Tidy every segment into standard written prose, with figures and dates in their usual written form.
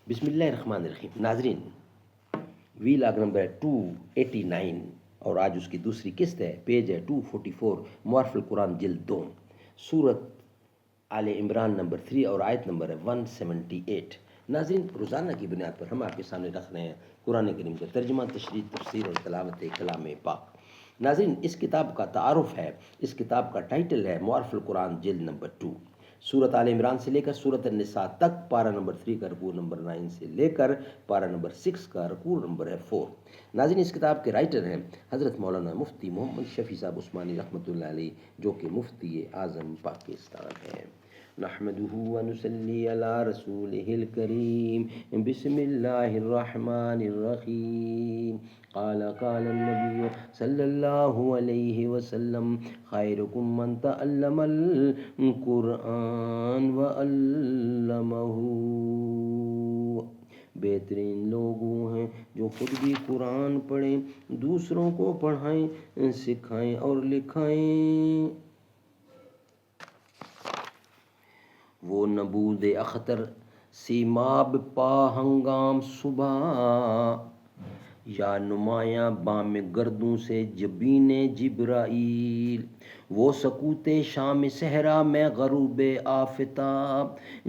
بسم اللہ الرحمن الرحیم۔ ناظرین، وی لاگ نمبر 289 اور آج اس کی دوسری قسط ہے، پیج ہے 244، معارف القرآن جلد 2، سورت آل عمران نمبر 3 اور آیت نمبر ہے 178۔ ناظرین، روزانہ کی بنیاد پر ہم آپ کے سامنے رکھ رہے ہیں قرآن کریم کا ترجمہ، تشریح، تفسیر اور تلاوت کلام پاک۔ ناظرین، اس کتاب کا تعارف ہے، اس کتاب کا ٹائٹل ہے معارف القرآن جلد نمبر 2، سورت آل عمران سے لے کر سورت النساء تک، پارہ نمبر 3 کا رکوع نمبر 9 سے لے کر پارہ نمبر 6 کا رکوع نمبر ہے 4۔ ناظرین، اس کتاب کے رائٹر ہیں حضرت مولانا مفتی محمد شفیع صاحب عثمانی رحمۃ اللہ علیہ، جو کہ مفتی اعظم پاکستان ہیں۔ نحمده ونصلي على رسوله الكريم، بسم الله الرحمن الرحيم۔ قال النبي صلى الله عليه وسلم خيركم من تعلم القرآن وعلمه۔ بہترین لوگ وہ ہیں جو خود بھی قرآن پڑھیں، دوسروں کو پڑھائیں، سکھائیں اور لکھائیں۔ وہ نبود اختر سیماب پا ہنگام صبح، یا نمایاں بام گردوں سے جبین جبرائیل۔ وہ سکوت شام صحرا میں غروب آفتاب،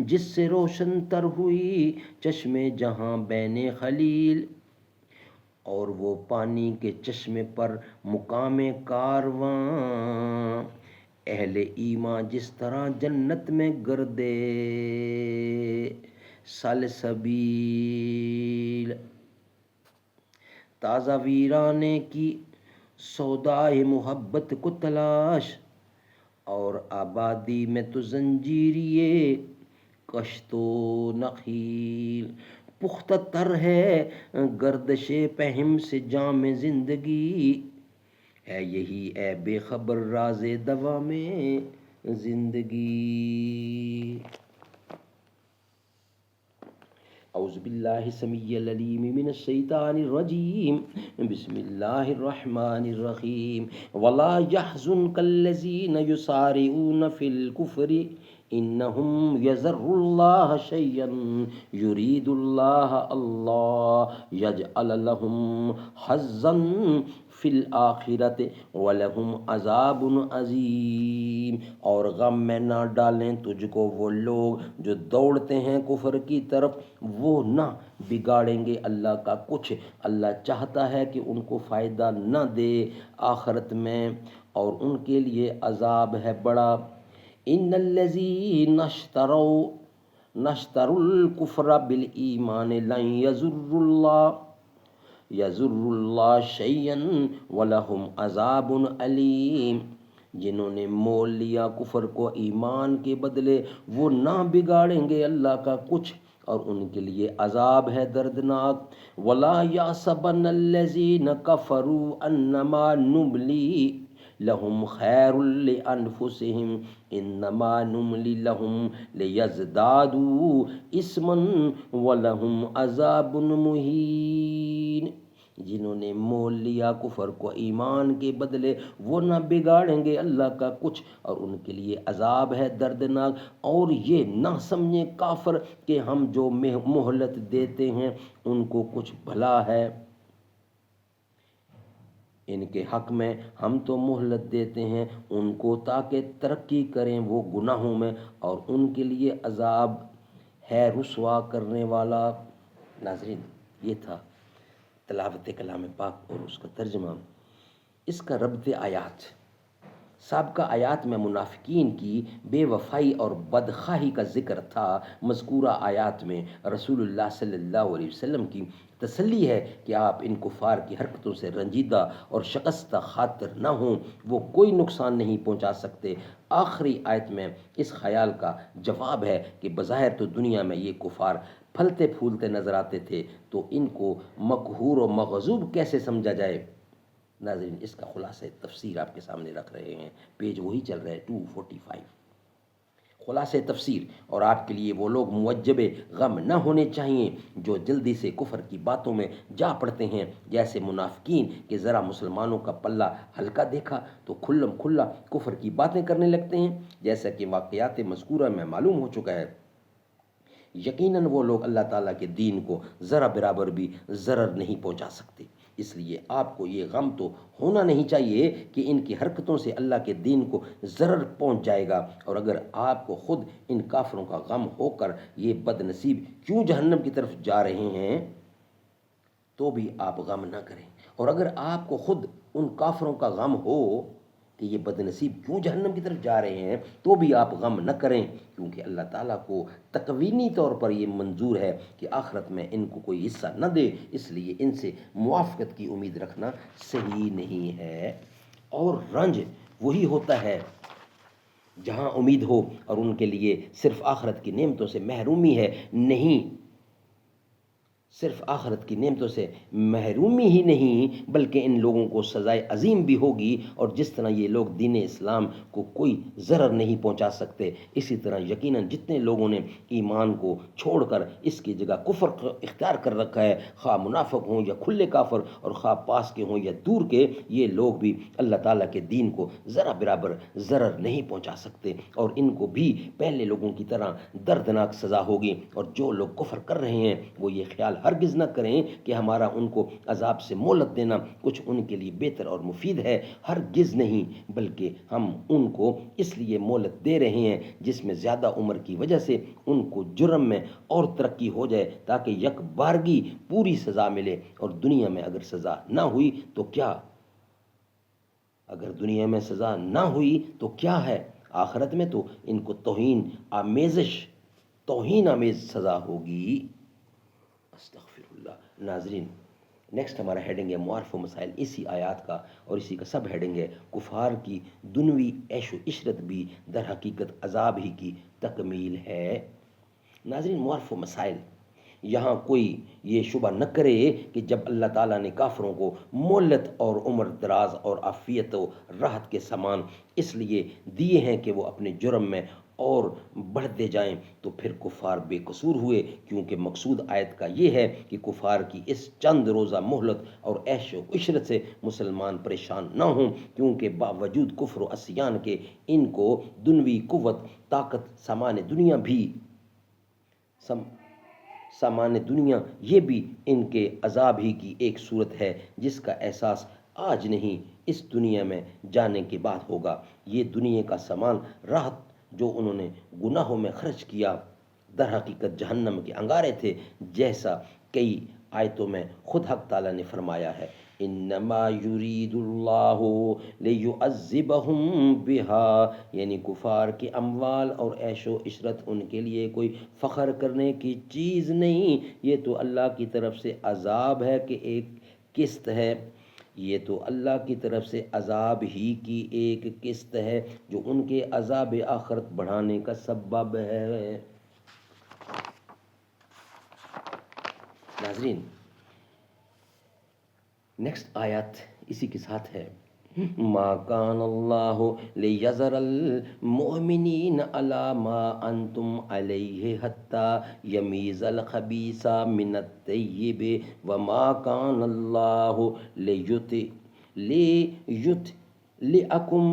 جس سے روشن تر ہوئی چشم جہاں بین خلیل۔ اور وہ پانی کے چشمے پر مقام کارواں، اہل ایمان جس طرح جنت میں گردے سلسبیل۔ تازہ ویرانے کی سودائے محبت کو تلاش، اور آبادی میں تو زنجیریے کشت و نخیل۔ پختہ تر ہے گردش پہم سے جام زندگی، ہے یہی اے بے خبر راز دوام زندگی۔ اعوذ باللہ السمیع العلیم من الشیطان الرجیم، بسم اللہ الرحمن الرحیم۔ ولا يحزنك الذين يسارعون في الكفر انهم يضروا الله شيئا يريد الله يجعل لهم حظا فی الآخرۃ ولہم عذاب عظیم۔ اور غم میں نہ ڈالیں تجھ کو وہ لوگ جو دوڑتے ہیں کفر کی طرف، وہ نہ بگاڑیں گے اللہ کا کچھ، اللہ چاہتا ہے کہ ان کو فائدہ نہ دے آخرت میں، اور ان کے لیے عذاب ہے بڑا۔ ان الذین اشتروا الکفر بالایمان لن یضر اللہ شیئا ولہم عذاب علیم۔ جنہوں نے مول لیا کفر کو ایمان کے بدلے، وہ نہ بگاڑیں گے اللہ کا کچھ، اور ان کے لیے عذاب ہے دردناک۔ ولا یحسبن الذین کفروا انما نملی لہم خیر لانفسہم انما نملی لہم لیزدادوا اثما ولہم عذاب مہین۔ جنہوں نے مول لیا کفر کو ایمان کے بدلے، وہ نہ بگاڑیں گے اللہ کا کچھ، اور ان کے لیے عذاب ہے دردناک۔ اور یہ نہ سمجھیں کافر کہ ہم جو مہلت دیتے ہیں ان کو کچھ بھلا ہے، ان کے حق میں ہم تو مہلت دیتے ہیں ان کو تاکہ ترقی کریں وہ گناہوں میں، اور ان کے لیے عذاب ہے رسوا کرنے والا۔ ناظرین، یہ تھا تلاوت کلام پاک اور اس کا ترجمہ۔ اس کا ربط آیات، سابقہ آیات میں منافقین کی بے وفائی اور بدخواہی کا ذکر تھا۔ مذکورہ آیات میں رسول اللہ صلی اللہ علیہ وسلم کی تسلی ہے کہ آپ ان کفار کی حرکتوں سے رنجیدہ اور شکستہ خاطر نہ ہوں، وہ کوئی نقصان نہیں پہنچا سکتے۔ آخری آیت میں اس خیال کا جواب ہے کہ بظاہر تو دنیا میں یہ کفار پھلتے پھولتے نظر آتے تھے، تو ان کو مقہور و مغضوب کیسے سمجھا جائے۔ ناظرین، اس کا خلاصہ تفسیر آپ کے سامنے رکھ رہے ہیں، پیج وہی چل رہا ہے 245۔ خلاصہ تفسیر، اور آپ کے لیے وہ لوگ معجب غم نہ ہونے چاہیے جو جلدی سے کفر کی باتوں میں جا پڑتے ہیں، جیسے منافقین کہ ذرا مسلمانوں کا پلہ ہلکا دیکھا تو کھلم کھلا کفر کی باتیں کرنے لگتے ہیں، جیسا کہ واقعات مذکورہ میں معلوم ہو چکا ہے۔ یقیناً وہ لوگ اللہ تعالیٰ کے دین کو ذرا برابر بھی ضرر نہیں پہنچا سکتے۔ اس لیے آپ کو یہ غم تو ہونا نہیں چاہیے کہ ان کی حرکتوں سے اللہ کے دین کو ضرر پہنچ جائے گا، اور اگر آپ کو خود ان کافروں کا غم ہو کر یہ بد نصیب کیوں جہنم کی طرف جا رہے ہیں تو بھی آپ غم نہ کریں، اور اگر آپ کو خود ان کافروں کا غم ہو کہ یہ بد نصیب کیوں جہنم کی طرف جا رہے ہیں تو بھی آپ غم نہ کریں، کیونکہ اللہ تعالیٰ کو تکوینی طور پر یہ منظور ہے کہ آخرت میں ان کو کوئی حصہ نہ دے، اس لیے ان سے موافقت کی امید رکھنا صحیح نہیں ہے۔ اور رنج وہی ہوتا ہے جہاں امید ہو اور ان کے لیے صرف آخرت کی نعمتوں سے محرومی ہے، نہیں صرف آخرت کی نعمتوں سے محرومی ہی نہیں بلکہ ان لوگوں کو سزائے عظیم بھی ہوگی، اور جس طرح یہ لوگ دین اسلام کو کوئی ضرر نہیں پہنچا سکتے، اسی طرح یقیناً جتنے لوگوں نے ایمان کو چھوڑ کر اس کی جگہ کفر اختیار کر رکھا ہے، خواہ منافق ہوں یا کھلے کافر، اور خواہ پاس کے ہوں یا دور کے، یہ لوگ بھی اللہ تعالیٰ کے دین کو ذرا برابر ضرر نہیں پہنچا سکتے، اور ان کو بھی پہلے لوگوں کی طرح دردناک سزا ہوگی۔ اور جو لوگ کفر کر رہے ہیں وہ یہ خیال ہرگز نہ کریں کہ ہمارا ان کو عذاب سے مہلت دینا کچھ ان کے لیے بہتر اور مفید ہے، ہرگز نہیں، بلکہ ہم ان کو اس لیے مہلت دے رہے ہیں جس میں زیادہ عمر کی وجہ سے ان کو جرم میں اور ترقی ہو جائے تاکہ یک بارگی پوری سزا ملے، اور دنیا میں اگر سزا نہ ہوئی تو کیا، اگر دنیا میں سزا نہ ہوئی تو کیا ہے، آخرت میں تو ان کو توہین آمیز سزا ہوگی۔ استغفر اللہ۔ ناظرین، نیکسٹ ہمارا ہیڈنگ ہے معارف و مسائل اسی آیات کا، اور اسی کا سب ہیڈنگ ہے کفار کی دنوی عیش و عشرت بھی در حقیقت عذاب ہی کی تکمیل ہے۔ ناظرین، معارف و مسائل، یہاں کوئی یہ شبہ نہ کرے کہ جب اللہ تعالیٰ نے کافروں کو مہلت اور عمر دراز اور عافیت و راحت کے سامان اس لیے دیے ہیں کہ وہ اپنے جرم میں اور بڑھتے جائیں تو پھر کفار بے قصور ہوئے، کیونکہ مقصود آیت کا یہ ہے کہ کفار کی اس چند روزہ مہلت اور عیش و عشرت سے مسلمان پریشان نہ ہوں، کیونکہ باوجود کفر و عصیان کے ان کو دنوی قوت، طاقت، سامان دنیا یہ بھی ان کے عذاب ہی کی ایک صورت ہے جس کا احساس آج نہیں اس دنیا میں جانے کے بعد ہوگا۔ یہ دنیا کا سامان راحت جو انہوں نے گناہوں میں خرچ کیا در حقیقت جہنم کے انگارے تھے، جیسا کئی آیتوں میں خود حق تعالیٰ نے فرمایا ہے، انما یرید اللہ لیعذبہم بہا، یعنی کفار کے اموال اور عیش و عشرت ان کے لیے کوئی فخر کرنے کی چیز نہیں، یہ تو اللہ کی طرف سے عذاب ہے کہ ایک قسط ہے، یہ تو اللہ کی طرف سے عذاب ہی کی ایک قسط ہے جو ان کے عذاب آخرت بڑھانے کا سبب ہے۔ ناظرین، نیکسٹ آیات اسی کے ساتھ ہے، ما کان اللہ لیذر المؤمنین علی ما انتم علیہ حتی یمیز الخبیث من الطیب وما کان اللہ لیطلعکم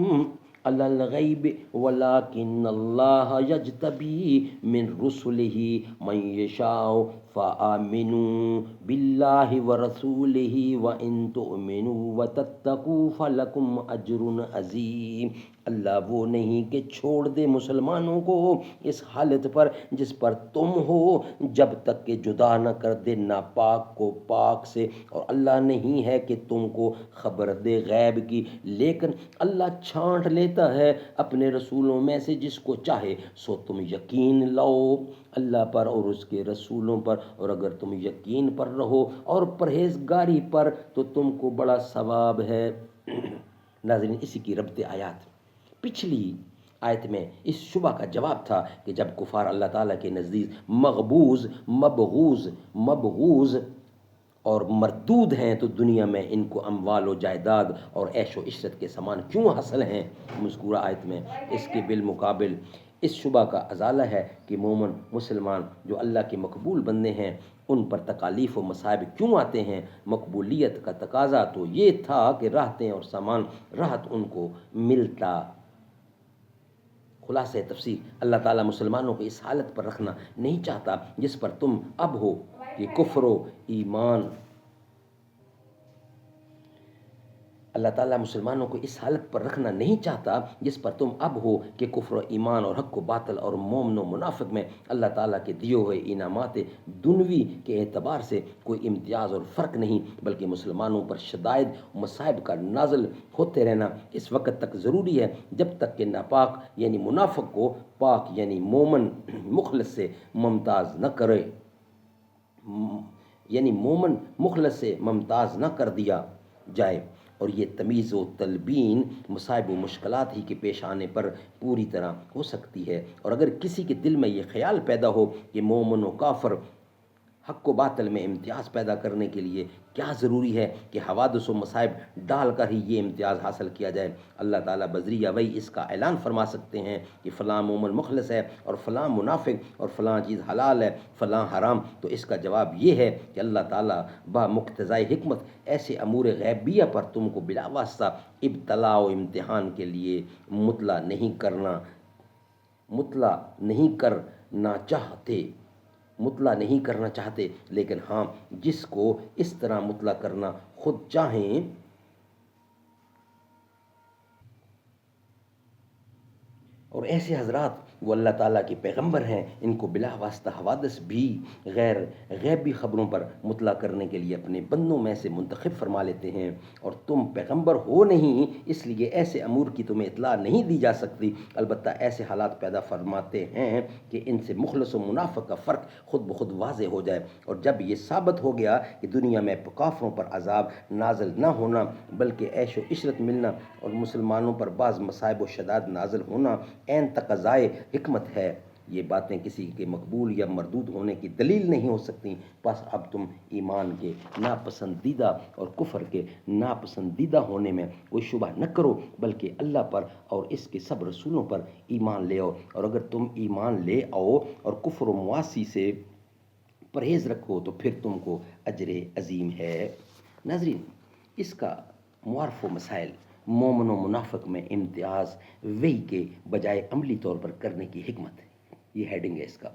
علی الغیب ولکن اللہ یجتبی من رسلہ من یشاء فآمنوا باللہ ورسولہ وإن تؤمنوا وتتقوا فلکم اجر عظیم۔ اللہ وہ نہیں کہ چھوڑ دے مسلمانوں کو اس حالت پر جس پر تم ہو جب تک کہ جدا نہ کر دے ناپاک کو پاک سے، اور اللہ نہیں ہے کہ تم کو خبر دے غیب کی، لیکن اللہ چھانٹ لیتا ہے اپنے رسولوں میں سے جس کو چاہے، سو تم یقین لاؤ اللہ پر اور اس کے رسولوں پر، اور اگر تم یقین پر رہو اور پرہیزگاری پر تو تم کو بڑا ثواب ہے۔ ناظرین، اسی کی ربط آیات پچھلی آیت میں اس شبہ کا جواب تھا کہ جب کفار اللہ تعالیٰ کے نزدیک مبغوض اور مردود ہیں تو دنیا میں ان کو اموال و جائیداد اور عیش و عشرت کے سامان کیوں حاصل ہیں؟ مذکورہ آیت میں اس کے بالمقابل اس شبہ کا ازالہ ہے کہ مومن مسلمان جو اللہ کے مقبول بندے ہیں ان پر تکالیف و مصائب کیوں آتے ہیں؟ مقبولیت کا تقاضا تو یہ تھا کہ راحتیں اور سامان راحت ان کو ملتا، خلاصہ تفسیر، اللہ تعالیٰ مسلمانوں کو اس حالت پر رکھنا نہیں چاہتا جس پر تم اب ہو کہ کفر و ایمان اللہ تعالیٰ مسلمانوں کو اس حالت پر رکھنا نہیں چاہتا جس پر تم اب ہو کہ کفر و ایمان اور حق و باطل اور مومن و منافق میں اللہ تعالیٰ کے دیے ہوئے انعامات دنوی کے اعتبار سے کوئی امتیاز اور فرق نہیں، بلکہ مسلمانوں پر شدائد و مصائب کا نازل ہوتے رہنا اس وقت تک ضروری ہے جب تک کہ ناپاک یعنی منافق کو پاک یعنی مومن مخلص سے ممتاز نہ کرے، یعنی مومن مخلص سے ممتاز نہ کر دیا جائے، اور یہ تمیز و تلبین مصائب و مشکلات ہی کے پیش آنے پر پوری طرح ہو سکتی ہے۔ اور اگر کسی کے دل میں یہ خیال پیدا ہو کہ مومن و کافر حق و باطل میں امتیاز پیدا کرنے کے لیے کیا ضروری ہے کہ حوادث و مصائب ڈال کر ہی یہ امتیاز حاصل کیا جائے، اللہ تعالیٰ بذریعہ وحی اس کا اعلان فرما سکتے ہیں کہ فلاں مومن مخلص ہے اور فلاں منافق اور فلاں چیز حلال ہے فلاں حرام، تو اس کا جواب یہ ہے کہ اللہ تعالیٰ با مقتضائے حکمت ایسے امور غیبیہ پر تم کو بلا واسطہ ابتلاء و امتحان کے لیے مطلع نہیں کرنا چاہتے، لیکن ہاں جس کو اس طرح مطلع کرنا خود چاہیں اور ایسے حضرات وہ اللہ تعالیٰ کے پیغمبر ہیں، ان کو بلا واسطہ حوادث بھی غیر غیبی خبروں پر مطلع کرنے کے لیے اپنے بندوں میں سے منتخب فرما لیتے ہیں، اور تم پیغمبر ہو نہیں اس لیے ایسے امور کی تمہیں اطلاع نہیں دی جا سکتی، البتہ ایسے حالات پیدا فرماتے ہیں کہ ان سے مخلص و منافق کا فرق خود بخود واضح ہو جائے، اور جب یہ ثابت ہو گیا کہ دنیا میں کافروں پر عذاب نازل نہ ہونا بلکہ عیش و عشرت ملنا اور مسلمانوں پر بعض مصائب و شدائد نازل ہونا عین تقاضائے حکمت ہے، یہ باتیں کسی کے مقبول یا مردود ہونے کی دلیل نہیں ہو سکتی، پس اب تم ایمان کے ناپسندیدہ اور کفر کے ناپسندیدہ ہونے میں کوئی شبہ نہ کرو، بلکہ اللہ پر اور اس کے سب رسولوں پر ایمان لے آؤ، اور اگر تم ایمان لے آؤ اور کفر و معاصی سے پرہیز رکھو تو پھر تم کو اجر عظیم ہے۔ ناظرین، اس کا معارف و مسائل مومن و منافق میں امتیاز وحی کے بجائے عملی طور پر کرنے کی حکمت، یہ ہیڈنگ ہے اس کا۔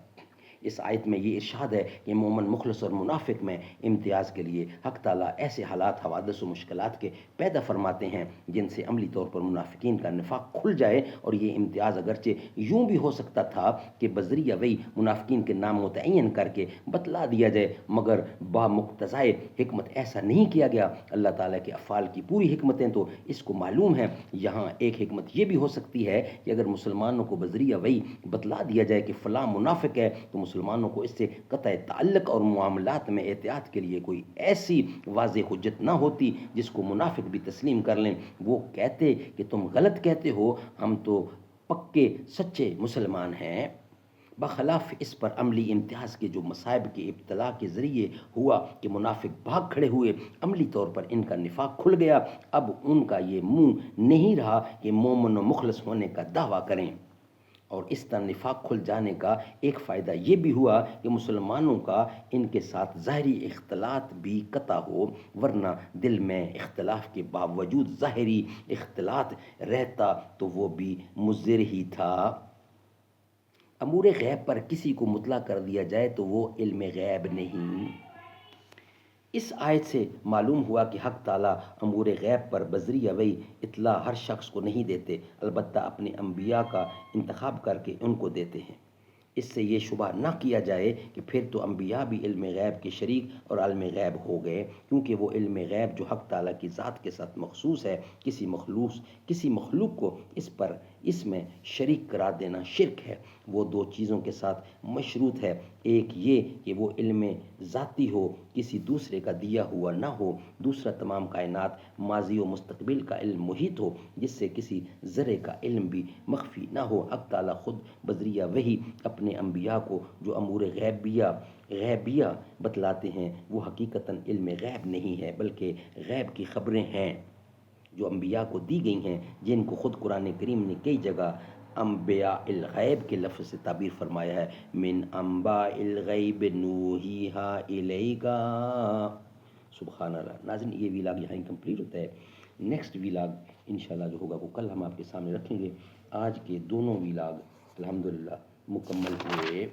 اس آیت میں یہ ارشاد ہے کہ مومن مخلص اور منافق میں امتیاز کے لیے حق تعالیٰ ایسے حالات حوادث و مشکلات کے پیدا فرماتے ہیں جن سے عملی طور پر منافقین کا نفاق کھل جائے، اور یہ امتیاز اگرچہ یوں بھی ہو سکتا تھا کہ بذریعہ وحی منافقین کے نام متعین کر کے بتلا دیا جائے، مگر با مقتضائے حکمت ایسا نہیں کیا گیا۔ اللہ تعالیٰ کے افعال کی پوری حکمتیں تو اس کو معلوم ہیں، یہاں ایک حکمت یہ بھی ہو سکتی ہے کہ اگر مسلمانوں کو بذریعہ وحی بتلا دیا جائے کہ فلاں منافق ہے تو مسلمانوں کو اس سے قطع تعلق اور معاملات میں احتیاط کے لیے کوئی ایسی واضح حجت نہ ہوتی جس کو منافق بھی تسلیم کر لیں، وہ کہتے کہ تم غلط کہتے ہو، ہم تو پکے سچے مسلمان ہیں۔ بخلاف اس پر عملی امتیاز کے جو مصائب کے ابتلاء کے ذریعے ہوا کہ منافق بھاگ کھڑے ہوئے، عملی طور پر ان کا نفاق کھل گیا، اب ان کا یہ منہ نہیں رہا کہ مومن و مخلص ہونے کا دعویٰ کریں، اور اس طرح نفاق کھل جانے کا ایک فائدہ یہ بھی ہوا کہ مسلمانوں کا ان کے ساتھ ظاہری اختلاط بھی قطع ہو، ورنہ دل میں اختلاف کے باوجود ظاہری اختلاط رہتا تو وہ بھی مضر ہی تھا۔ امور غیب پر کسی کو مطلع کر دیا جائے تو وہ علم غیب نہیں۔ اس آیت سے معلوم ہوا کہ حق تعالیٰ امور غیب پر بذریعہ وحی اطلاع ہر شخص کو نہیں دیتے، البتہ اپنے انبیاء کا انتخاب کر کے ان کو دیتے ہیں۔ اس سے یہ شبہ نہ کیا جائے کہ پھر تو انبیاء بھی علم غیب کے شریک اور عالم غیب ہو گئے، کیونکہ وہ علم غیب جو حق تعالیٰ کی ذات کے ساتھ مخصوص ہے، کسی مخلوق کو اس میں شریک قرار دینا شرک ہے۔ وہ دو چیزوں کے ساتھ مشروط ہے، ایک یہ کہ وہ علم ذاتی ہو، کسی دوسرے کا دیا ہوا نہ ہو، دوسرا تمام کائنات ماضی و مستقبل کا علم محیط ہو جس سے کسی ذرے کا علم بھی مخفی نہ ہو۔ حق تعالیٰ خود بذریعہ وحی اپنے انبیاء کو جو امور غیبیہ بتلاتے ہیں وہ حقیقتاً علم غیب نہیں ہے بلکہ غیب کی خبریں ہیں جو انبیاء کو دی گئی ہیں، جن کو خود قرآن کریم نے کئی جگہ انبیاء الغیب کے لفظ سے تعبیر فرمایا ہے، من انباء الغیب نوحیہا الیکا۔ سبحان اللہ۔ ناظرین، یہ ویلاگ یہاں کمپلیٹ ہوتا ہے، نیکسٹ ویلاگ انشاءاللہ جو ہوگا وہ کل ہم آپ کے سامنے رکھیں گے۔ آج کے دونوں ولاگ الحمدللہ مکمل ہوئے۔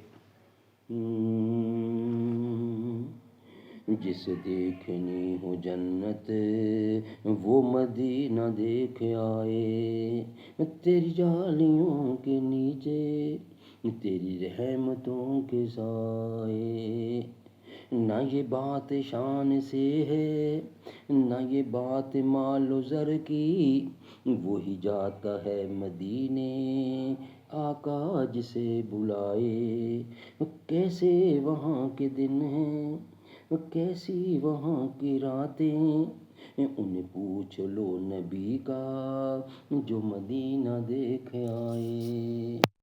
جسے دیکھنی ہو جنت وہ مدینہ دیکھ آئے، تیری جالیوں کے نیچے تیری رحمتوں کے سائے۔ نہ یہ بات شان سے ہے نہ یہ بات مال و زر کی، وہی جاتا ہے مدینے آقا جسے بلائے۔ کیسے وہاں کے دن ہیں کیسی وہاں کی راتیں، انہیں پوچھ لو نبی کا جو مدینہ دیکھ آئے۔